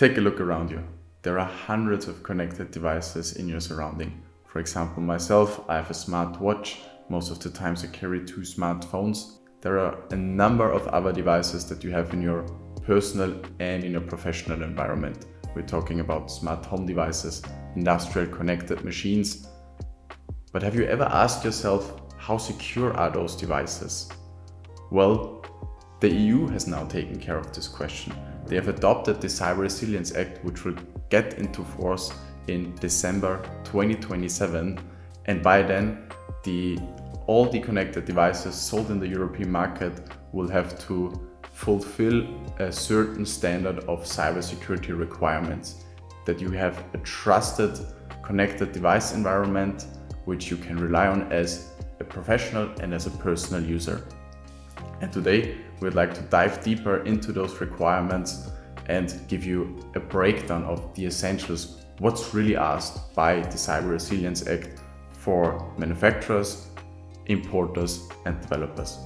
Take a look around you. There are hundreds of connected devices in your surrounding. For example, myself, I have a smartwatch. Most of the times I carry 2 smartphones. There are a number of other devices that you have in your personal and in your professional environment. We're talking about smart home devices, industrial connected machines. But have you ever asked yourself, how secure are those devices? Well, the EU has now taken care of this question. They have adopted the Cyber Resilience Act, which will get into force in December 2027. And by then, all the connected devices sold in the European market will have to fulfill a certain standard of cybersecurity requirements, that you have a trusted connected device environment which you can rely on as a professional and as a personal user. And today we'd like to dive deeper into those requirements and give you a breakdown of the essentials, what's really asked by the Cyber Resilience Act for manufacturers, importers and developers.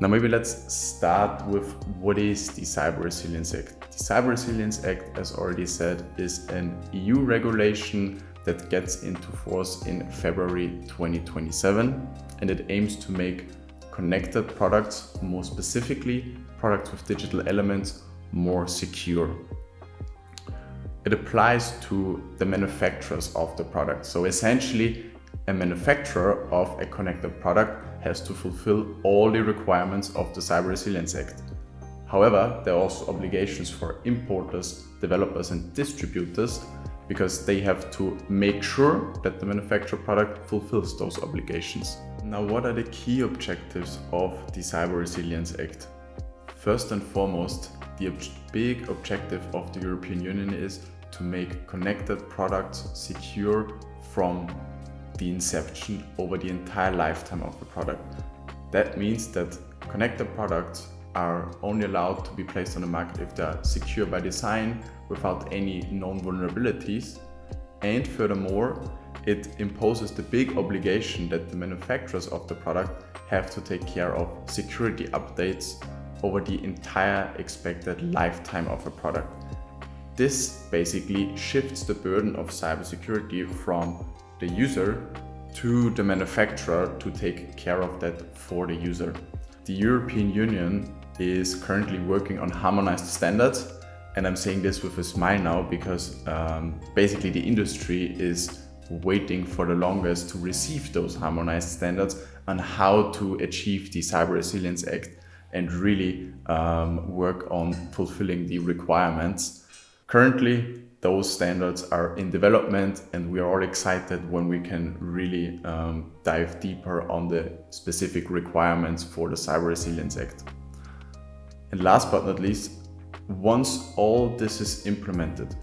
Now maybe let's start with what is the Cyber Resilience Act. The Cyber Resilience Act, as already said, is an EU regulation that gets into force in February 2027, and it aims to make connected products, more specifically products with digital elements, more secure. It applies to the manufacturers of the product. So essentially, a manufacturer of a connected product has to fulfill all the requirements of the Cyber Resilience Act. However, there are also obligations for importers, developers and distributors, because they have to make sure that the manufactured product fulfills those obligations. Now, what are the key objectives of the Cyber Resilience Act? First and foremost, the big objective of the European Union is to make connected products secure from the inception over the entire lifetime of the product. That means that connected products are only allowed to be placed on the market if they are secure by design, without any known vulnerabilities. And furthermore, it imposes the big obligation that the manufacturers of the product have to take care of security updates over the entire expected lifetime of a product. This basically shifts the burden of cybersecurity from the user to the manufacturer to take care of that for the user. The European Union is currently working on harmonized standards, and I'm saying this with a smile now because basically the industry is waiting for the longest to receive those harmonized standards on how to achieve the Cyber Resilience Act and really work on fulfilling the requirements. Currently, those standards are in development, and we are all excited when we can really dive deeper on the specific requirements for the Cyber Resilience Act. And last but not least, once all this is implemented,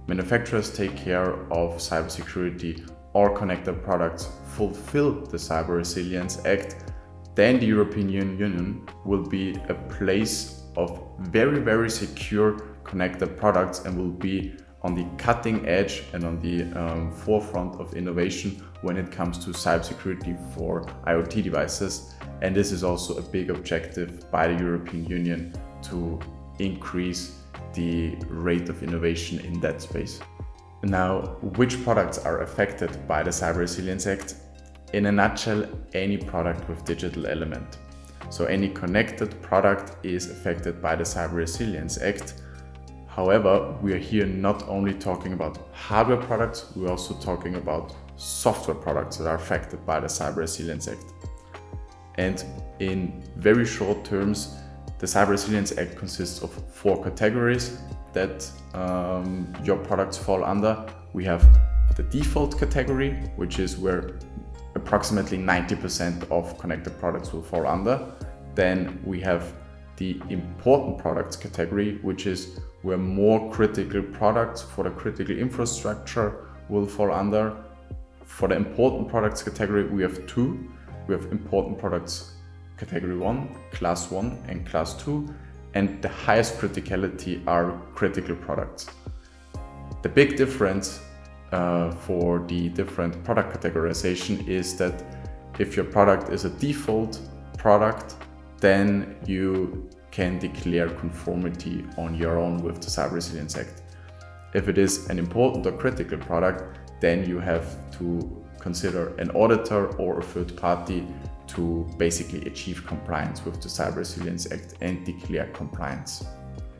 manufacturers take care of cybersecurity, or connected products fulfill the Cyber Resilience Act, then the European Union will be a place of very, very secure connected products and will be on the cutting edge and on the forefront of innovation when it comes to cybersecurity for IoT devices. And this is also a big objective by the European Union to increase the rate of innovation in that space. Now, which products are affected by the Cyber Resilience Act? In a nutshell, any product with digital element. So any connected product is affected by the Cyber Resilience Act. However, we are here not only talking about hardware products, we're also talking about software products that are affected by the Cyber Resilience Act. And in very short terms, the Cyber Resilience Act consists of 4 categories that your products fall under. We have the default category, which is where approximately 90% of connected products will fall under. Then we have the important products category, which is where more critical products for the critical infrastructure will fall under. For the important products category, we have 2. We have important products category 1, class 1 and class 2, and the highest criticality are critical products. The big difference for the different product categorization is that if your product is a default product, then you can declare conformity on your own with the Cyber Resilience Act. If it is an important or critical product, then you have to consider an auditor or a third party to basically achieve compliance with the Cyber Resilience Act and declare compliance.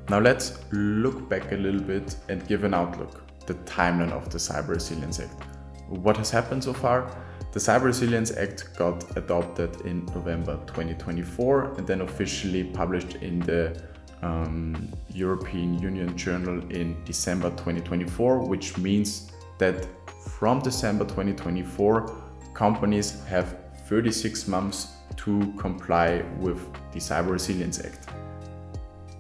Now let's look back a little bit and give an outlook, the timeline of the Cyber Resilience Act. What has happened so far? The Cyber Resilience Act got adopted in November 2024 and then officially published in the European Union Journal in December 2024, which means that from December 2024, companies have 36 months to comply with the Cyber Resilience Act.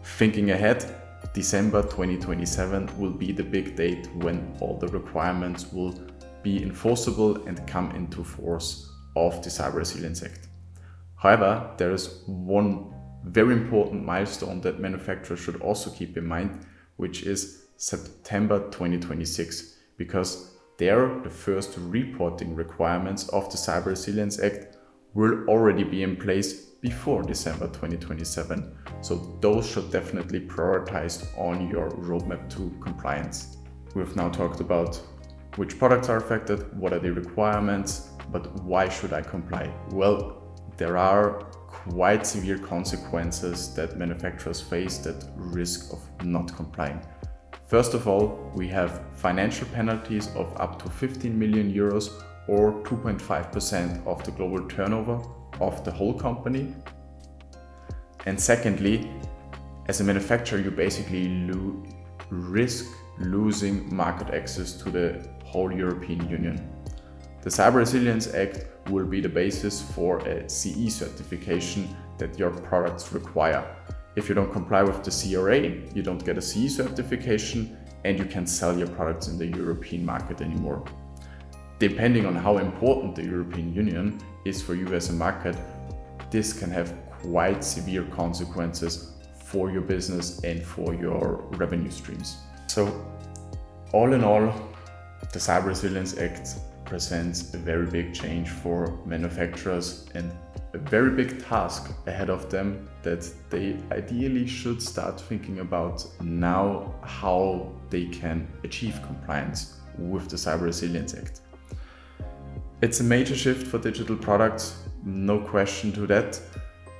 Thinking ahead, December 2027 will be the big date when all the requirements will be enforceable and come into force of the Cyber Resilience Act. However, there is one very important milestone that manufacturers should also keep in mind, which is September 2026, because there the first reporting requirements of the Cyber Resilience Act will already be in place before December 2027. So those should definitely be prioritized on your roadmap to compliance. We've now talked about which products are affected, what are the requirements, but why should I comply? Well, there are quite severe consequences that manufacturers face that risk of not complying. First of all, we have financial penalties of up to 15 million euros or 2.5% of the global turnover of the whole company. And secondly, as a manufacturer, you basically risk losing market access to the whole European Union. The Cyber Resilience Act will be the basis for a CE certification that your products require. If you don't comply with the CRA, you don't get a CE certification and you can't sell your products in the European market anymore. Depending on how important the European Union is for you as a market, this can have quite severe consequences for your business and for your revenue streams. So, all in all, the Cyber Resilience Act presents a very big change for manufacturers and a very big task ahead of them that they ideally should start thinking about now how they can achieve compliance with the Cyber Resilience Act. It's a major shift for digital products, no question to that.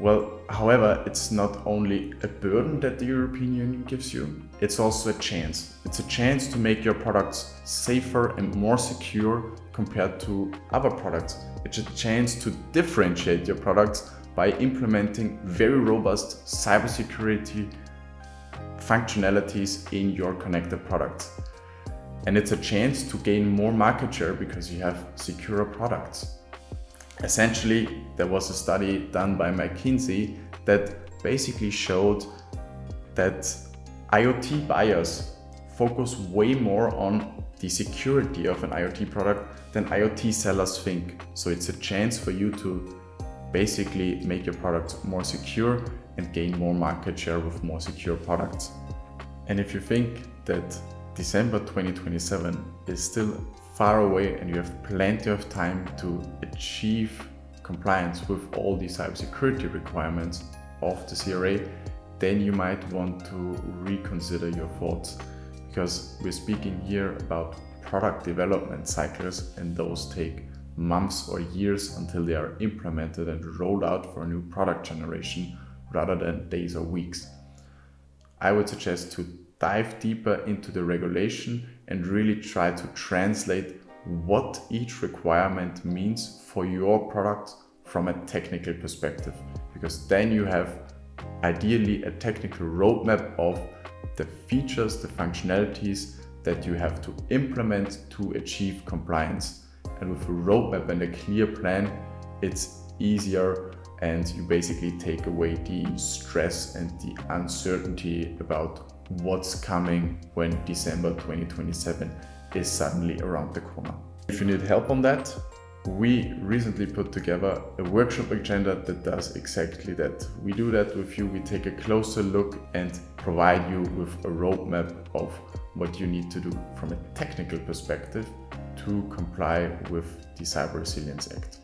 Well, however, it's not only a burden that the European Union gives you, it's also a chance. It's a chance to make your products safer and more secure compared to other products. It's a chance to differentiate your products by implementing very robust cybersecurity functionalities in your connected products. And it's a chance to gain more market share because you have secure products. Essentially, there was a study done by McKinsey that basically showed that IoT buyers focus way more on the security of an IoT product than IoT sellers think. So it's a chance for you to basically make your products more secure and gain more market share with more secure products. And if you think that December 2027 is still far away and you have plenty of time to achieve compliance with all the cybersecurity requirements of the CRA, then you might want to reconsider your thoughts, because we're speaking here about product development cycles and those take months or years until they are implemented and rolled out for a new product generation rather than days or weeks. I would suggest to dive deeper into the regulation and really try to translate what each requirement means for your product from a technical perspective, because then you have ideally a technical roadmap of the features, the functionalities that you have to implement to achieve compliance. And with a roadmap and a clear plan, it's easier and you basically take away the stress and the uncertainty about what's coming when December 2027 is suddenly around the corner. If you need help on that, we recently put together a workshop agenda that does exactly that. We do that with you, we take a closer look and provide you with a roadmap of what you need to do from a technical perspective to comply with the Cyber Resilience Act.